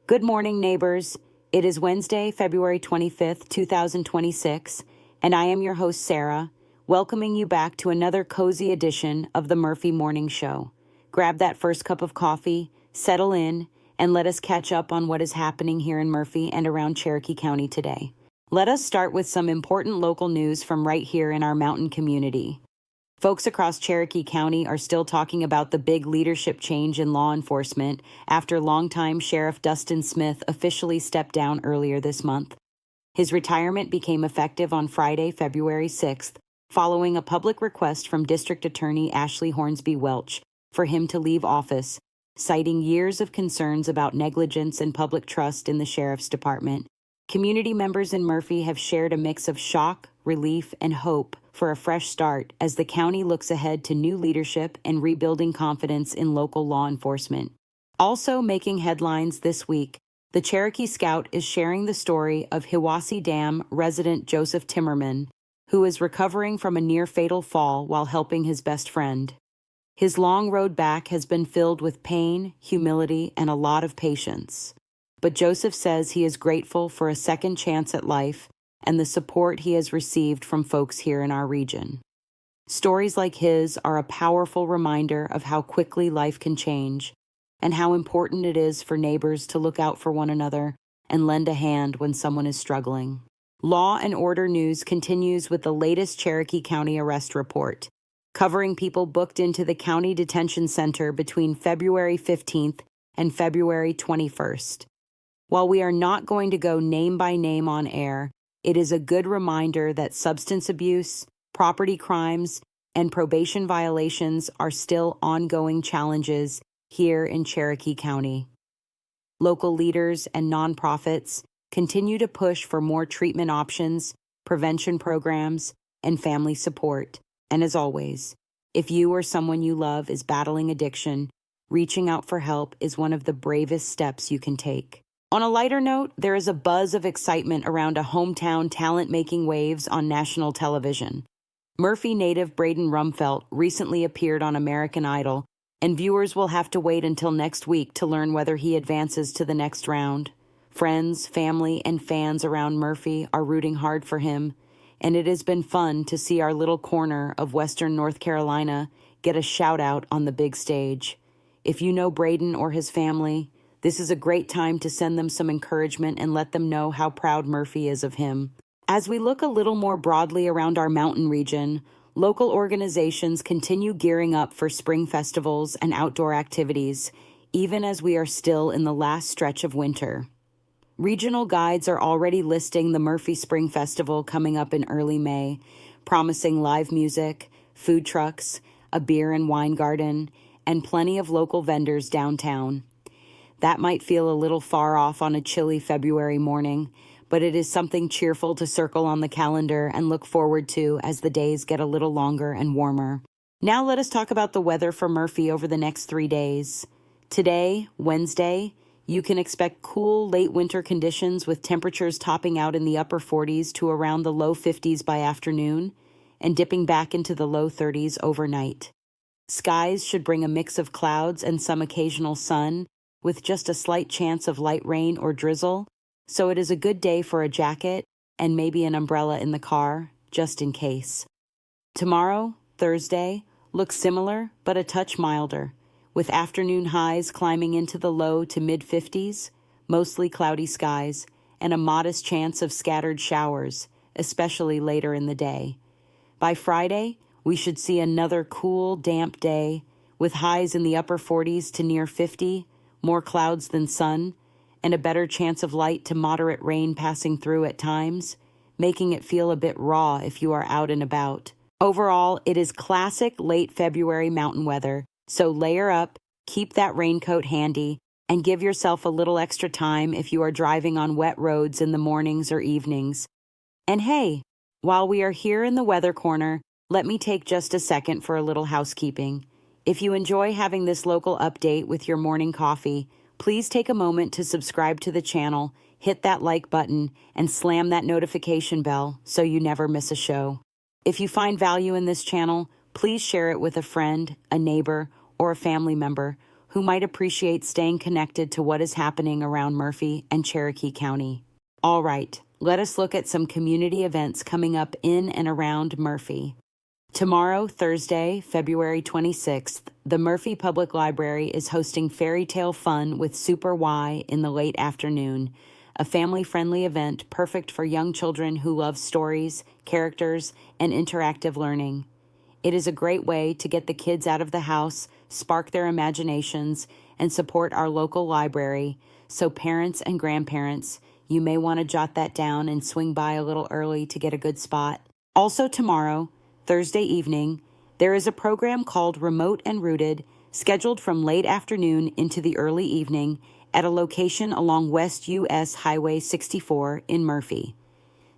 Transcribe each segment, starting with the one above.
Good morning, neighbors. It is Wednesday, February 25th, 2026, and I am your host, Sara, welcoming you back to another cozy edition of the Murphy Morning Show. Grab that first cup of coffee, settle in, and let us catch up on what is happening here in Murphy and around Cherokee County today. Let us start with some important local news from right here in our mountain community. Folks across Cherokee County are still talking about the big leadership change in law enforcement after longtime Sheriff Dustin Smith officially stepped down earlier this month. His retirement became effective on Friday, February 6th, following a public request from District Attorney Ashley Hornsby Welch for him to leave office, citing years of concerns about negligence and public trust in the Sheriff's Department. Community members in Murphy have shared a mix of shock, relief, and hope for a fresh start as the county looks ahead to new leadership and rebuilding confidence in local law enforcement. Also making headlines this week, the Cherokee Scout is sharing the story of Hiwassee Dam resident Joseph Timmerman, who is recovering from a near-fatal fall while helping his best friend. His long road back has been filled with pain, humility, and a lot of patience. But Joseph says he is grateful for a second chance at life and the support he has received from folks here in our region. Stories like his are a powerful reminder of how quickly life can change and how important it is for neighbors to look out for one another and lend a hand when someone is struggling. Law and Order News continues with the latest Cherokee County arrest report, covering people booked into the County Detention Center between February 15th and February 21st. While we are not going to go name by name on air, it is a good reminder that substance abuse, property crimes, and probation violations are still ongoing challenges here in Cherokee County. Local leaders and nonprofits continue to push for more treatment options, prevention programs, and family support. And as always, if you or someone you love is battling addiction, reaching out for help is one of the bravest steps you can take. On a lighter note, there is a buzz of excitement around a hometown talent making waves on national television. Murphy native Braden Rumfelt recently appeared on American Idol, and viewers will have to wait until next week to learn whether he advances to the next round. Friends, family, and fans around Murphy are rooting hard for him, and it has been fun to see our little corner of Western North Carolina get a shout out on the big stage. If you know Braden or his family, this is a great time to send them some encouragement and let them know how proud Murphy is of him. As we look a little more broadly around our mountain region, local organizations continue gearing up for spring festivals and outdoor activities, even as we are still in the last stretch of winter. Regional guides are already listing the Murphy Spring Festival coming up in early May, promising live music, food trucks, a beer and wine garden, and plenty of local vendors downtown. That might feel a little far off on a chilly February morning, but it is something cheerful to circle on the calendar and look forward to as the days get a little longer and warmer. Now let us talk about the weather for Murphy over the next 3 days. Today, Wednesday, you can expect cool late winter conditions with temperatures topping out in the upper 40s to around the low 50s by afternoon and dipping back into the low 30s overnight. Skies should bring a mix of clouds and some occasional sun, with just a slight chance of light rain or drizzle, so it is a good day for a jacket and maybe an umbrella in the car, just in case. Tomorrow, Thursday, looks similar but a touch milder, with afternoon highs climbing into the low to mid-50s, mostly cloudy skies, and a modest chance of scattered showers, especially later in the day. By Friday, we should see another cool, damp day, with highs in the upper 40s to near 50, more clouds than sun, and a better chance of light to moderate rain passing through at times, making it feel a bit raw if you are out and about. Overall, it is classic late February mountain weather, so layer up, keep that raincoat handy, and give yourself a little extra time if you are driving on wet roads in the mornings or evenings. And hey, while we are here in the weather corner, let me take just a second for a little housekeeping. If you enjoy having this local update with your morning coffee, please take a moment to subscribe to the channel, hit that like button, and slam that notification bell so you never miss a show. If you find value in this channel, please share it with a friend, a neighbor, or a family member who might appreciate staying connected to what is happening around Murphy and Cherokee County. All right, let us look at some community events coming up in and around Murphy. Tomorrow, Thursday, February 26th, the Murphy Public Library is hosting Fairy Tale Fun with Super Y in the late afternoon, a family-friendly event perfect for young children who love stories, characters, and interactive learning. It is a great way to get the kids out of the house, spark their imaginations, and support our local library, so parents and grandparents, you may want to jot that down and swing by a little early to get a good spot. Also tomorrow, Thursday evening, there is a program called Remote and Rooted, scheduled from late afternoon into the early evening at a location along West US Highway 64 in Murphy.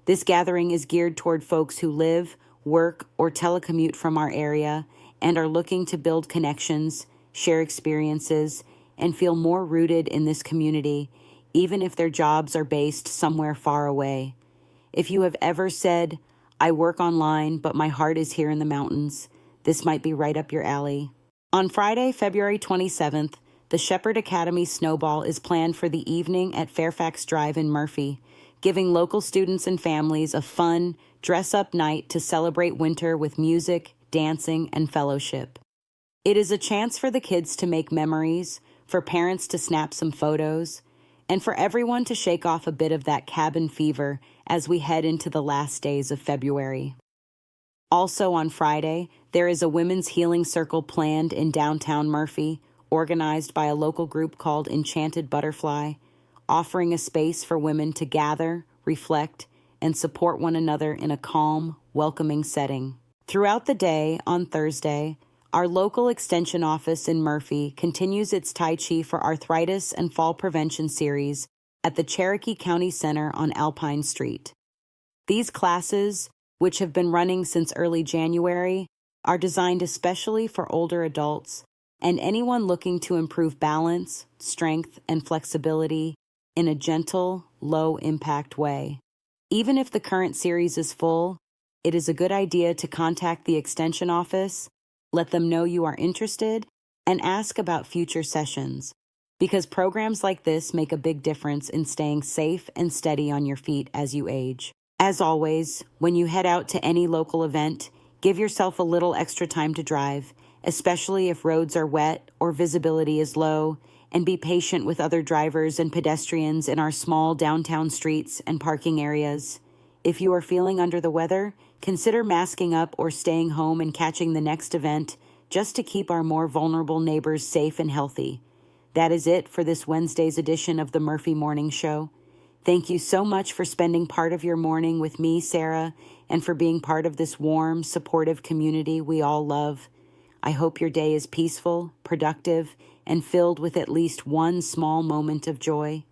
This gathering is geared toward folks who live, work, or telecommute from our area and are looking to build connections, share experiences, and feel more rooted in this community, even if their jobs are based somewhere far away. If you have ever said, "I work online, but my heart is here in the mountains," this might be right up your alley. On Friday, February 27th, the Shepherd Academy Snowball is planned for the evening at Fairfax Drive in Murphy, giving local students and families a fun, dress-up night to celebrate winter with music, dancing, and fellowship. It is a chance for the kids to make memories, for parents to snap some photos, and for everyone to shake off a bit of that cabin fever as we head into the last days of February. Also on Friday, there is a Women's Healing Circle planned in downtown Murphy, organized by a local group called Enchanted Butterfly, offering a space for women to gather, reflect, and support one another in a calm, welcoming setting. Throughout the day, on Thursday, our local extension office in Murphy continues its Tai Chi for Arthritis and Fall Prevention series at the Cherokee County Center on Alpine Street. These classes, which have been running since early January, are designed especially for older adults and anyone looking to improve balance, strength, and flexibility in a gentle, low-impact way. Even if the current series is full, it is a good idea to contact the extension office, let them know you are interested, and ask about future sessions, because programs like this make a big difference in staying safe and steady on your feet as you age. As always, when you head out to any local event, give yourself a little extra time to drive, especially if roads are wet or visibility is low, and be patient with other drivers and pedestrians in our small downtown streets and parking areas. If you are feeling under the weather, consider masking up or staying home and catching the next event just to keep our more vulnerable neighbors safe and healthy. That is it for this Wednesday's edition of the Murphy Morning Show. Thank you so much for spending part of your morning with me, Sara, and for being part of this warm, supportive community we all love. I hope your day is peaceful, productive, and filled with at least one small moment of joy.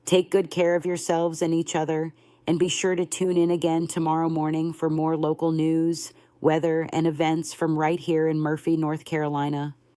Take good care of yourselves and each other, and be sure to tune in again tomorrow morning for more local news, weather, and events from right here in Murphy, North Carolina.